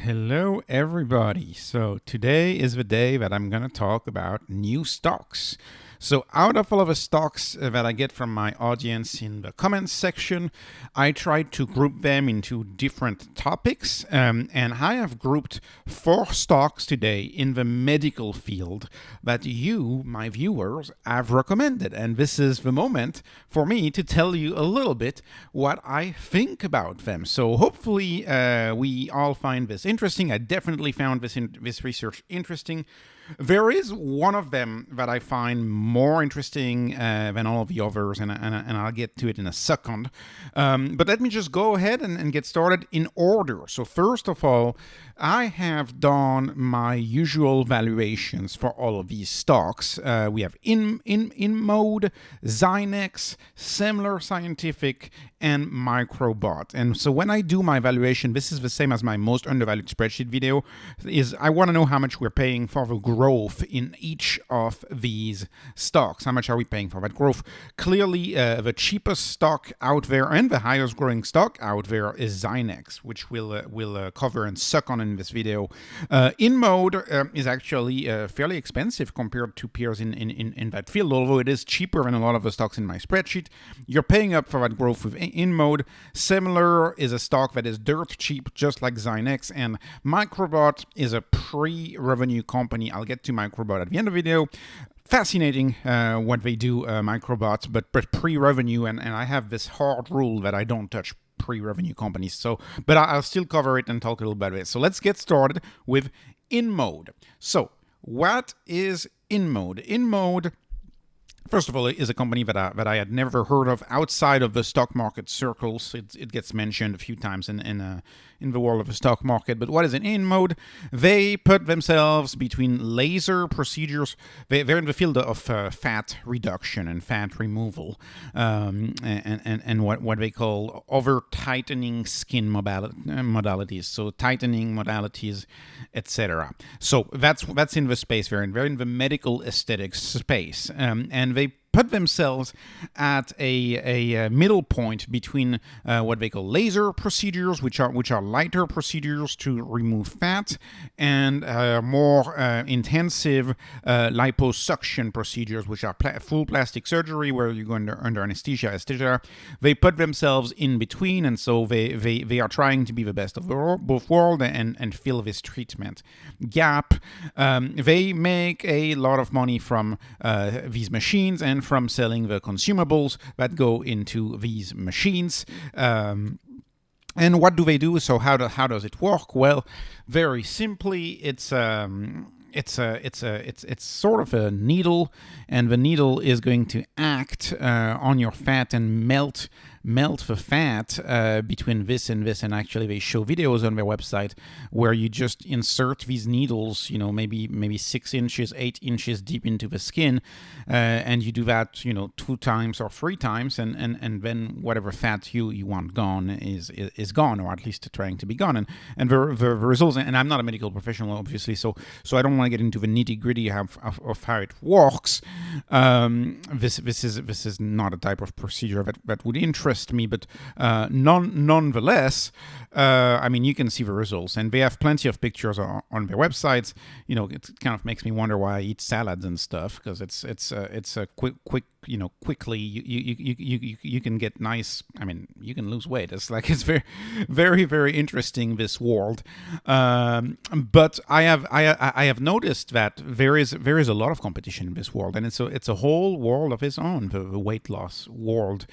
Hello, everybody. So today is the day that I'm going to talk about new stocks. So out of all of the stocks that I get from my audience in the comments section, I tried to group them into different topics. And I have grouped 4 stocks today in the medical field that you, my viewers, have recommended. And this is the moment for me to tell you a little bit what I think about them. So hopefully we all find this interesting. I definitely found this research interesting. There is one of them that I find more interesting than all of the others, and I'll get to it in a second. But let me just go ahead and get started in order. So first of all, I have done my usual valuations for all of these stocks. We have Inmode, Zynex, Semler Scientific, and Microbot. And so when I do my valuation, this is the same as my most undervalued spreadsheet video, is I want to know how much we're paying for the growth in each of these stocks. How much are we paying for that growth? Clearly, the cheapest stock out there and the highest growing stock out there is Zynex, which we'll cover in second in this video. Inmode is actually fairly expensive compared to peers in that field, although it is cheaper than a lot of the stocks in my spreadsheet. You're paying up for that growth with Inmode. Semler is a stock that is dirt cheap, just like Zynex, and Microbot is a pre-revenue company. I'll get to Microbot at the end of the video. Fascinating what they do, Microbot, but pre-revenue, and I have this hard rule that I don't touch pre-revenue companies. So, but I'll still cover it and talk a little bit about it. So let's get started with Inmode. So what is Inmode? Inmode, first of all, is a company that I had never heard of outside of the stock market circles. It gets mentioned a few times in the world of the stock market. But what is an Inmode? They put themselves between laser procedures. They're in the field of fat reduction and fat removal, and what they call over-tightening skin modalities. So tightening modalities, etc. So that's in the space. They're in the medical aesthetics space, and they put themselves at a middle point between what they call laser procedures, which are lighter procedures to remove fat, and more intensive liposuction procedures, which are full plastic surgery where you go under anesthesia, etc. They put themselves in between, and so they are trying to be the best of both worlds and fill this treatment gap. They make a lot of money from these machines and from selling the consumables that go into these machines. And what do they do? So how does it work? Well, very simply, it's sort of a needle, and the needle is going to act on your fat and melt the fat between this and this. And actually they show videos on their website where you just insert these needles, maybe 6 inches, 8 inches deep into the skin, and you do that 2 times or 3 times, and then whatever fat you want gone is gone, or at least trying to be gone. And the results, and I'm not a medical professional obviously, so I don't want to get into the nitty-gritty of how it works. This is not a type of procedure that would interest me, but nonetheless, you can see the results, and they have plenty of pictures on their websites. It kind of makes me wonder why I eat salads and stuff, because it's a quickly you can get nice. You can lose weight. It's very, very, very interesting, this world. But I have noticed that there is a lot of competition in this world, and it's a whole world of its own, the weight loss world.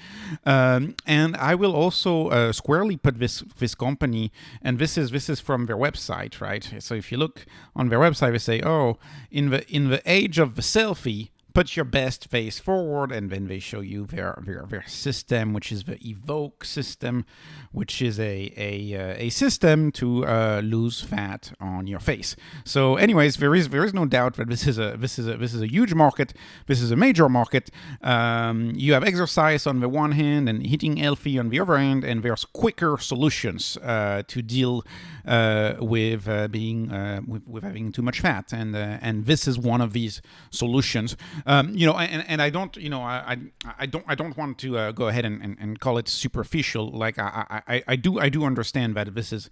And I will also squarely put this company, and this is from their website, right? So if you look on their website, they say, in the age of the selfie, put your best face forward, and then they show you their system, which is the Evoke system, which is a system to lose fat on your face. So, anyways, there is no doubt that this is a huge market. This is a major market. You have exercise on the one hand and eating healthy on the other hand, and there's quicker solutions to deal with having too much fat, and this is one of these solutions. And I don't, I don't want to go ahead and call it superficial. Like I do understand that this is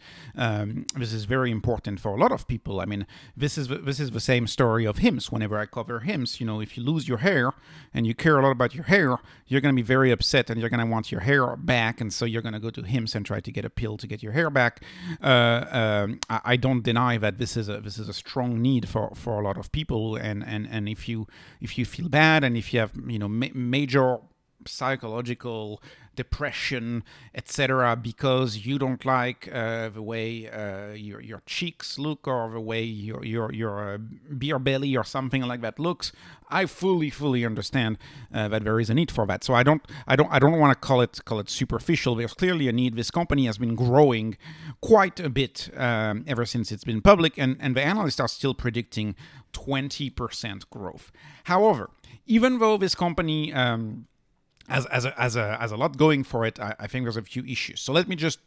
very important for a lot of people. I mean, this is the same story of HIMSS. Whenever I cover HIMSS, if you lose your hair and you care a lot about your hair, you're going to be very upset and you're going to want your hair back, and so you're going to go to HIMSS and try to get a pill to get your hair back. I don't deny that this is a strong need for a lot of people, and if you feel bad and if you have major psychological depression, etc., because you don't like the way your cheeks look or the way your beer belly or something like that looks, I fully understand that there is a need for that. So I don't want to call it superficial. There's clearly a need. This company has been growing quite a bit ever since it's been public, and the analysts are still predicting 20% growth. However, even though this company has a lot going for it, I think there's a few issues. So let me just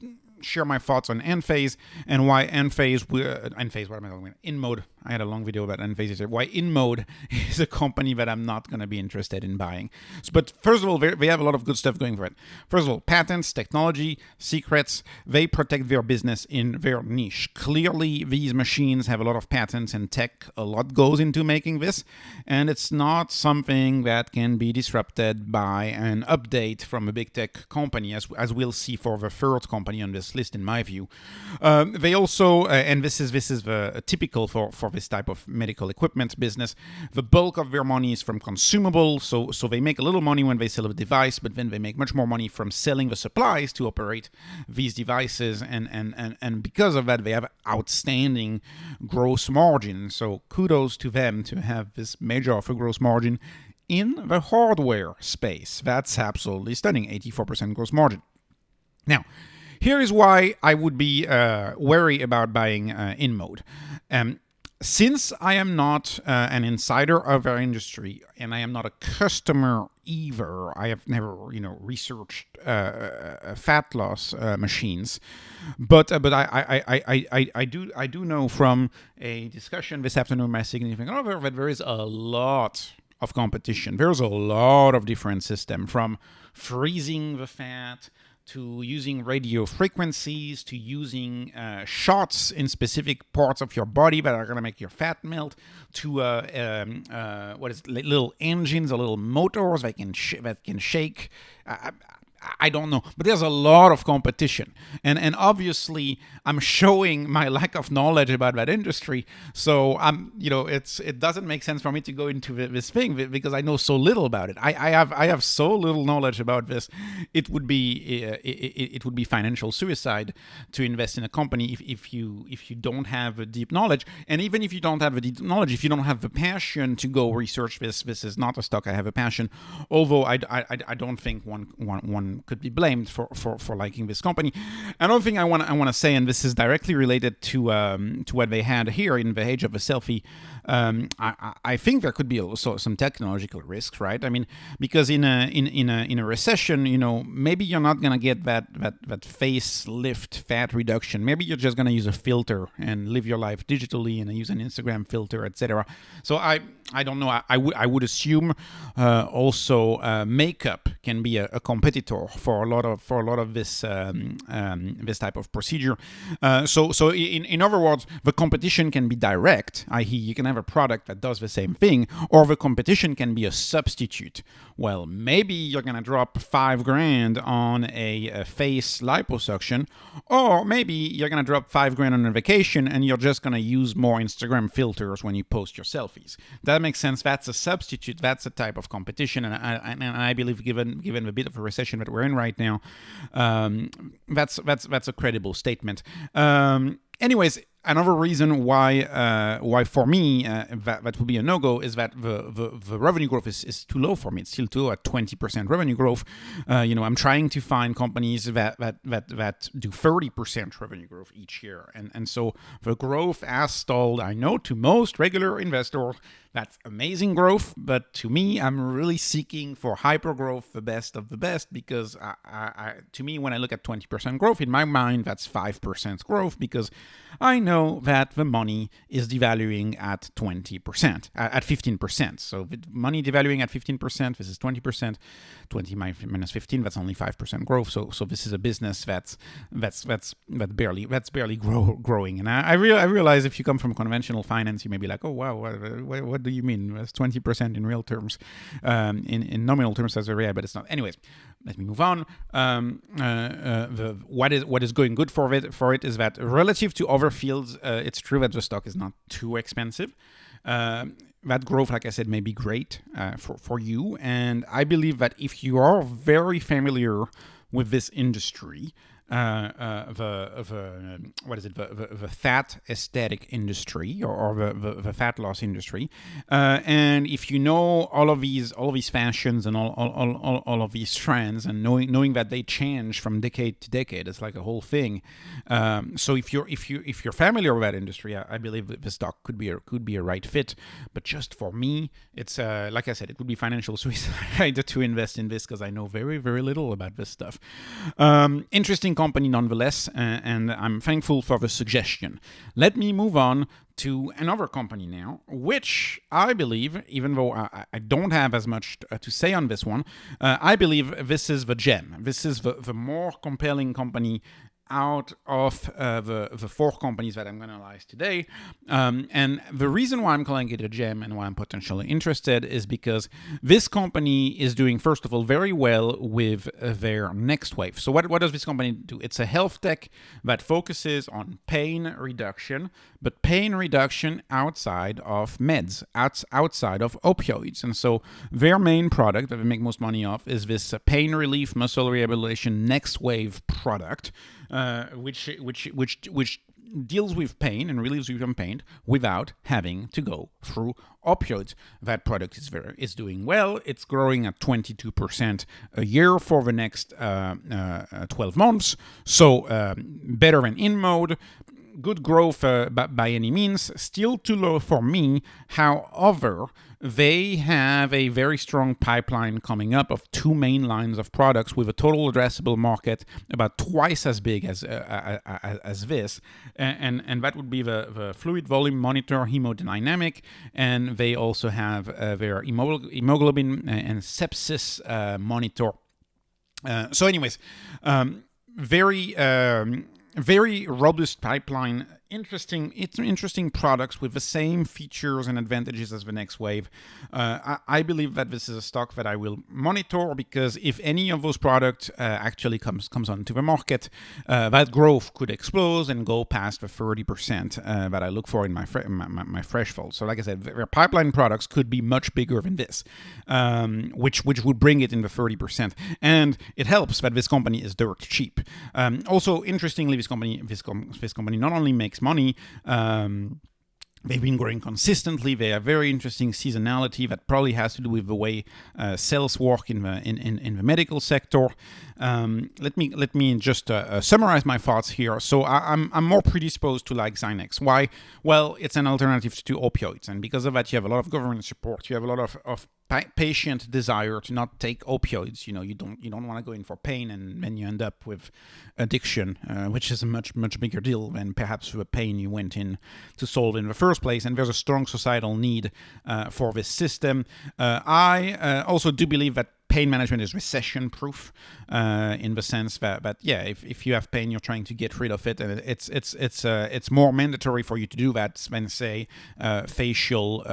share my thoughts on Enphase and why Enphase, what am I talking about? Inmode. I had a long video about Enphase. Why Inmode is a company that I'm not going to be interested in buying. But first of all, they have a lot of good stuff going for it. First of all, patents, technology, secrets, they protect their business in their niche. Clearly, these machines have a lot of patents and tech. A lot goes into making this, and it's not something that can be disrupted by an update from a big tech company, as we'll see for the third company on this list, in my view. They also, and this is typical for this type of medical equipment business, the bulk of their money is from consumables, so they make a little money when they sell a device, but then they make much more money from selling the supplies to operate these devices, and because of that, they have outstanding gross margin. So kudos to them to have this major of a gross margin in the hardware space. That's absolutely stunning, 84% gross margin. Now, here is why I would be wary about buying Inmode. Since I am not an insider of our industry and I am not a customer either, I have never researched fat loss machines, but I do know from a discussion this afternoon with my significant other that there is a lot of competition. There's a lot of different systems, from freezing the fat to using radio frequencies, to using shots in specific parts of your body that are going to make your fat melt, to little engines or little motors that can shake. I don't know, but there's a lot of competition, and obviously I'm showing my lack of knowledge about that industry. So it doesn't make sense for me to go into this thing because I know so little about it. I have so little knowledge about this. It would be financial suicide to invest in a company if you don't have a deep knowledge. And even if you don't have a deep knowledge, if you don't have the passion to go research this is not a stock I have a passion. Although I don't think one could be blamed for liking this company. Another thing I want to say, and this is directly related to what they had here in the age of a selfie. I think there could be also some technological risks, right? I mean, because in a recession, maybe you're not gonna get that facelift fat reduction. Maybe you're just gonna use a filter and live your life digitally and use an Instagram filter, etc. So I don't know. I would assume also makeup can be a competitor for a lot of this this type of procedure. So in other words, the competition can be direct, i.e. you can have a product that does the same thing, or the competition can be a substitute. Well, maybe you're gonna drop $5,000 on a face liposuction, or maybe you're gonna drop $5,000 on a vacation and you're just gonna use more Instagram filters when you post your selfies. That makes sense. That's a substitute. That's a type of competition, and I believe, given the bit of a recession that we're in right now, that's a credible statement. Anyways, another reason why for me that would be a no-go is that the revenue growth is too low for me. It's still too low at 20% revenue growth. I'm trying to find companies that do 30% revenue growth each year, and so the growth has stalled. I know to most regular investors that's amazing growth, but to me, I'm really seeking for hyper growth, the best of the best, because to me, when I look at 20% growth, in my mind, that's 5% growth, because I know know that the money is devaluing at 20%, at 15%. So with money devaluing at 15%, this is 20%. 20 minus 15, that's only 5% growth. So this is a business that's barely growing. And I realize if you come from conventional finance, you may be like, oh wow, what do you mean? That's 20% in real terms. In nominal terms, that's very high, but it's not. Anyways, let me move on. What is going good for it is that relative to other fields, it's true that the stock is not too expensive. That growth, like I said, may be great for you. And I believe that if you are very familiar with this industry, the fat aesthetic industry or the fat loss industry, and if you know all of these fashions and all of these trends, and knowing that they change from decade to decade, it's like a whole thing. So if you're familiar with that industry, I believe that the stock could be a right fit. But just for me, it's like I said, it would be financial suicide to invest in this because I know very, very little about this stuff. Interesting company nonetheless, and I'm thankful for the suggestion. Let me move on to another company now, which I believe, even though I don't have as much to say on this one, I believe this is the gem. This is the more compelling company out of the four companies that I'm going to analyze today. And the reason why I'm calling it a gem and why I'm potentially interested is because this company is doing, first of all, very well with their next wave. So what does this company do? It's a health tech that focuses on pain reduction, but pain reduction outside of meds, outside of opioids. And so their main product that they make most money off is this pain relief muscle rehabilitation next wave product, which deals with pain and relieves you from pain without having to go through opioids. That product is doing well. It's growing at 22% a year for the next 12 months. So better than Inmode. Good growth by any means, still too low for me. However, they have a very strong pipeline coming up of two main lines of products with a total addressable market about twice as big as this, and that would be the fluid volume monitor hemodynamic, and they also have their hemoglobin and sepsis monitor. So anyways, very robust pipeline, interesting products with the same features and advantages as the next wave. I believe that this is a stock that I will monitor because if any of those products actually comes onto the market, that growth could explode and go past the 30% that I look for in my threshold. So like I said, their pipeline products could be much bigger than this, which would bring it in the 30%. And it helps that this company is dirt cheap. Also, interestingly, this company not only makes money, they've been growing consistently. They have very interesting seasonality that probably has to do with the way sales work in the medical sector. Let me just summarize my thoughts here. So I'm more predisposed to like Zynex. Why? Well, it's an alternative to opioids, and because of that, you have a lot of government support. You have a lot of patient desire to not take opioids. You don't want to go in for pain, and then you end up with addiction, which is a much bigger deal than perhaps the pain you went in to solve in the first place. And there's a strong societal need for this system. I also do believe that pain management is recession-proof in the sense that if you have pain, you're trying to get rid of it, and it's more mandatory for you to do that than say facial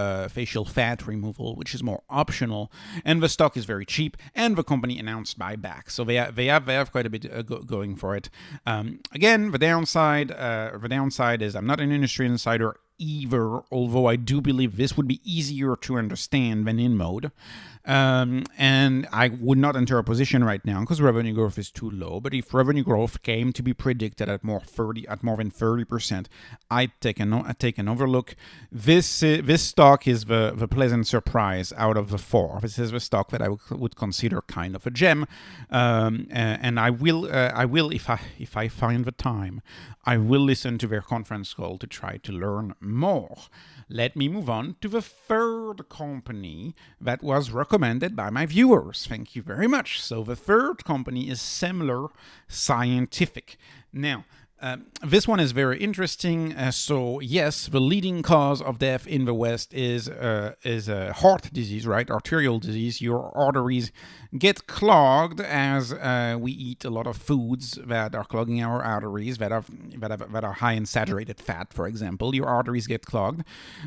fat removal, which is more optional. And the stock is very cheap, and the company announced buybacks, so they have quite a bit going for it. Again, the downside is I'm not an industry insider either, although I do believe this would be easier to understand than Inmode. And I would not enter a position right now because revenue growth is too low. But if revenue growth came to be predicted at more than 30%, I'd take another look. This stock is the pleasant surprise out of the four. This is the stock that I would consider kind of a gem, and I will if I find the time, I will listen to their conference call to try to learn more. Let me move on to the third company that was recommended by my viewers. Thank you very much. So the third company is Semler Scientific. Now, This one is very interesting. So yes, the leading cause of death in the West is heart disease, right? Arterial disease. Your arteries get clogged as we eat a lot of foods that are clogging our arteries, that are high in saturated fat, for example. Your arteries get clogged,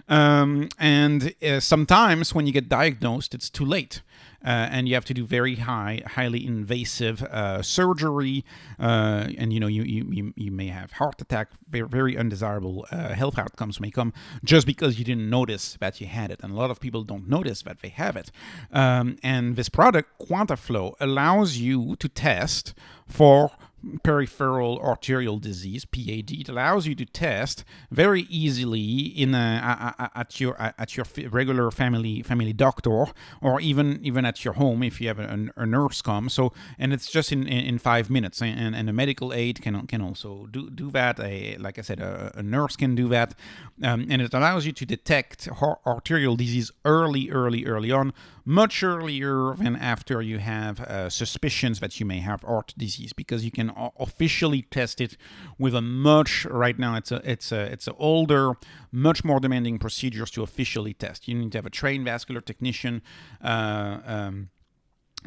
and sometimes when you get diagnosed, it's too late. And you have to do very highly invasive surgery, and you may have heart attack. Very undesirable health outcomes may come just because you didn't notice that you had it, and a lot of people don't notice that they have it. And this product, QuantaFlow, allows you to test for peripheral arterial disease, PAD. It allows you to test very easily at your regular family doctor, or even at your home if you have a nurse come. So, and it's just in 5 minutes, and a medical aid can also do that. Like I said, a nurse can do that, and it allows you to detect arterial disease early on, much earlier than after you have suspicions that you may have heart disease, because you can officially test it with a much, right now it's a older, much more demanding procedures to officially test. You need to have a trained vascular technician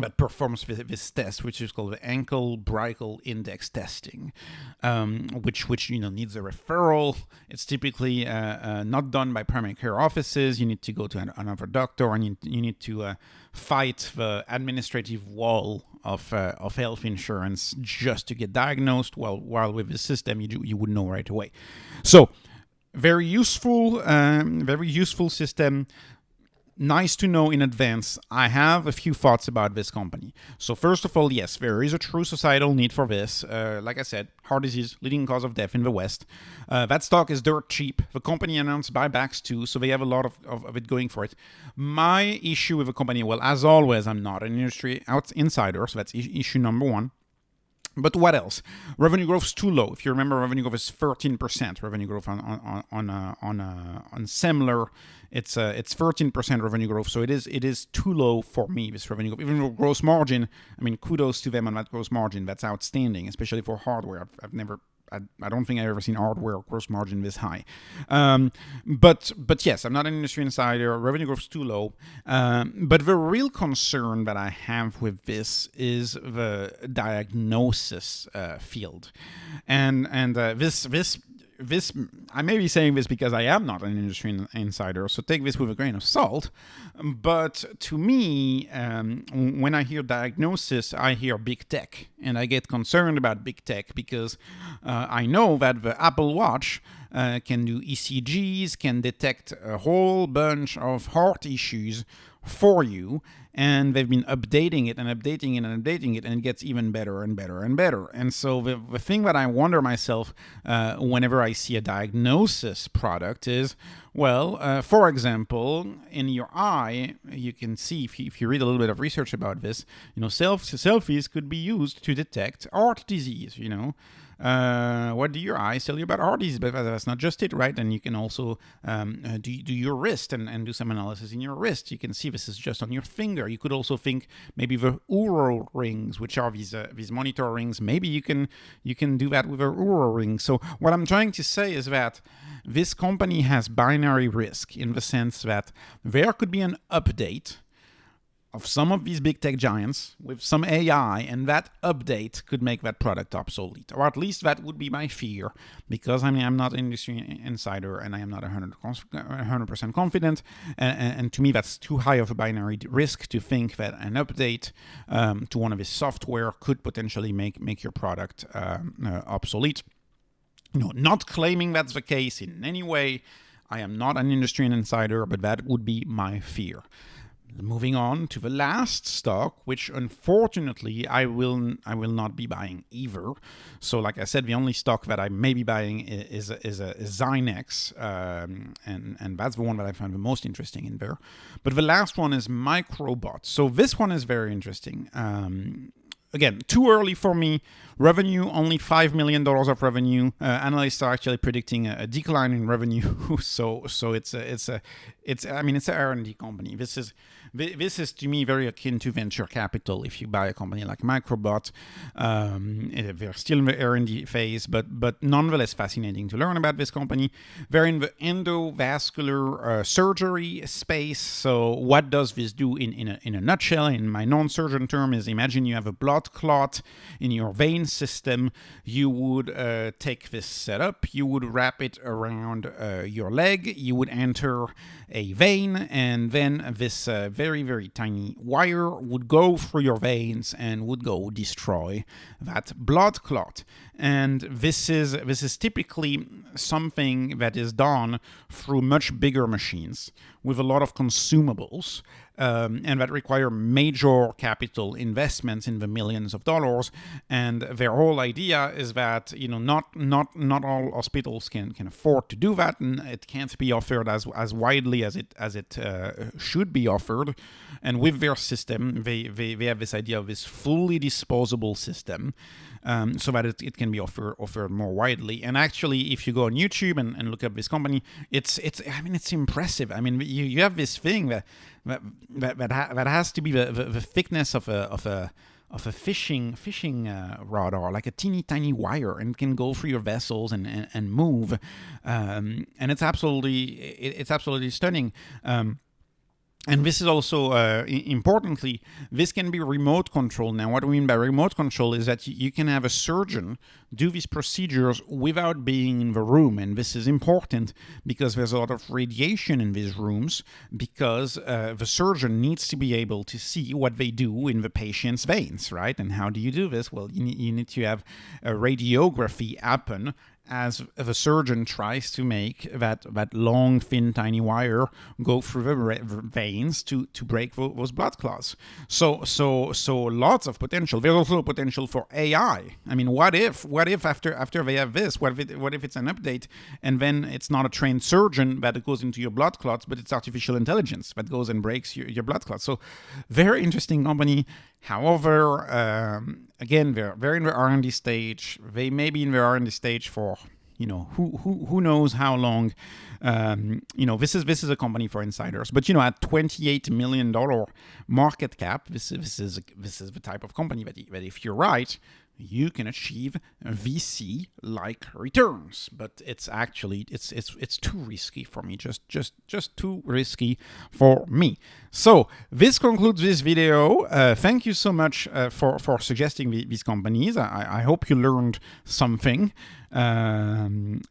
that performs this test, which is called the ankle brachial index testing, which needs a referral. It's typically not done by primary care offices. You need to go to another doctor, and you need to fight the administrative wall of health insurance just to get diagnosed. While with the system, you would know right away. So very useful system. Nice to know in advance. I have a few thoughts about this company. So first of all, yes, there is a true societal need for this. Like I said, heart disease, leading cause of death in the West. That stock is dirt cheap. The company announced buybacks too, so they have a lot of it going for it. My issue with the company, well, as always, I'm not an industry insider, so that's issue number one. But what else? Revenue growth is too low. If you remember, revenue growth is 13%. Revenue growth on Semler, it's 13% revenue growth. So it is too low for me, this revenue growth. Even though gross margin, I mean, kudos to them on that gross margin. That's outstanding, especially for hardware. I don't think I've ever seen hardware gross margin this high. But yes, I'm not an industry insider. Revenue growth is too low. But the real concern that I have with this is the diagnosis field. And this I may be saying this because I am not an industry insider, so take this with a grain of salt. But to me, when I hear diagnosis, I hear big tech, and I get concerned about big tech because I know that the Apple Watch can do ECGs, can detect a whole bunch of heart issues for you, and they've been updating it, and it gets even better and better and better. And so the thing that I wonder myself whenever I see a diagnosis product is, well, for example, in your eye, you can see, if you read a little bit of research about this, selfies could be used to detect heart disease, what do your eyes tell you about heart disease? But that's not just it, right? And you can also do your wrist and do some analysis in your wrist. You can see this is just on your finger. You could also think maybe the Oura rings, which are these monitor rings. Maybe you can do that with a Oura ring. So what I'm trying to say is that this company has binary risk in the sense that there could be an update of some of these big tech giants with some AI, and that update could make that product obsolete. Or at least that would be my fear, because I'm not an industry insider and I am not 100% confident. And to me, that's too high of a binary risk to think that an update to one of his software could potentially make your product obsolete. Not claiming that's the case in any way. I am not an industry insider, but that would be my fear. Moving on to the last stock, which unfortunately I will not be buying either. So, like I said, the only stock that I may be buying is a Zynex, and that's the one that I find the most interesting in there. But the last one is Microbot. So this one is very interesting. again, too early for me. Revenue, only $5 million of revenue. Analysts are actually predicting a decline in revenue. so it's an R&D company. This is to me very akin to venture capital. If you buy a company like Microbot, they're still in the R&D phase, but nonetheless fascinating to learn about this company. They're in the endovascular surgery space. So what does this do in a nutshell? In my non-surgeon term, is imagine you have a blood clot in your vein system. You would take this setup, you would wrap it around your leg, you would enter a vein, and then this very, very tiny wire would go through your veins and would go destroy that blood clot. And this is typically something that is done through much bigger machines with a lot of consumables, and that require major capital investments in the millions of dollars. And their whole idea is that not all hospitals can afford to do that, and it can't be offered as widely as it should be offered. And with their system, they have this idea of this fully disposable system, so that it can be offered more widely. And actually, if you go on YouTube and look up this company, it's impressive. I mean, you have this thing that has to be the thickness of a fishing rod, or like a teeny tiny wire, and can go through your vessels and move, and it's absolutely stunning. And this is also, importantly, this can be remote control. Now, what we mean by remote control is that you can have a surgeon do these procedures without being in the room. And this is important because there's a lot of radiation in these rooms, because the surgeon needs to be able to see what they do in the patient's veins, right? And how do you do this? Well, you need to have a radiography happen as the surgeon tries to make that long, thin, tiny wire go through the veins to break those blood clots. So lots of potential. There's also potential for AI. I mean, what if after they have this, what if it's an update, and then it's not a trained surgeon that goes into your blood clots, but it's artificial intelligence that goes and breaks your blood clots. So very interesting company. However, again, they're in the R&D stage. They may be in the R&D stage for who knows how long. This is a company for insiders. But at $28 million market cap, this is the type of company that if you're right, you can achieve VC-like returns. But it's actually it's too risky for me, just too risky for me. So this concludes this video. Thank you so much for suggesting these companies. I hope you learned something. And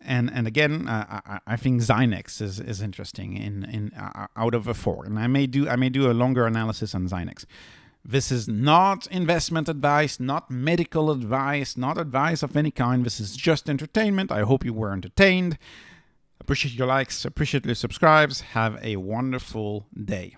again, I think Zynex is interesting in out of the four, and I may do a longer analysis on Zynex. This is not investment advice, not medical advice, not advice of any kind. This is just entertainment. I hope you were entertained. Appreciate your likes, appreciate your subscribes. Have a wonderful day.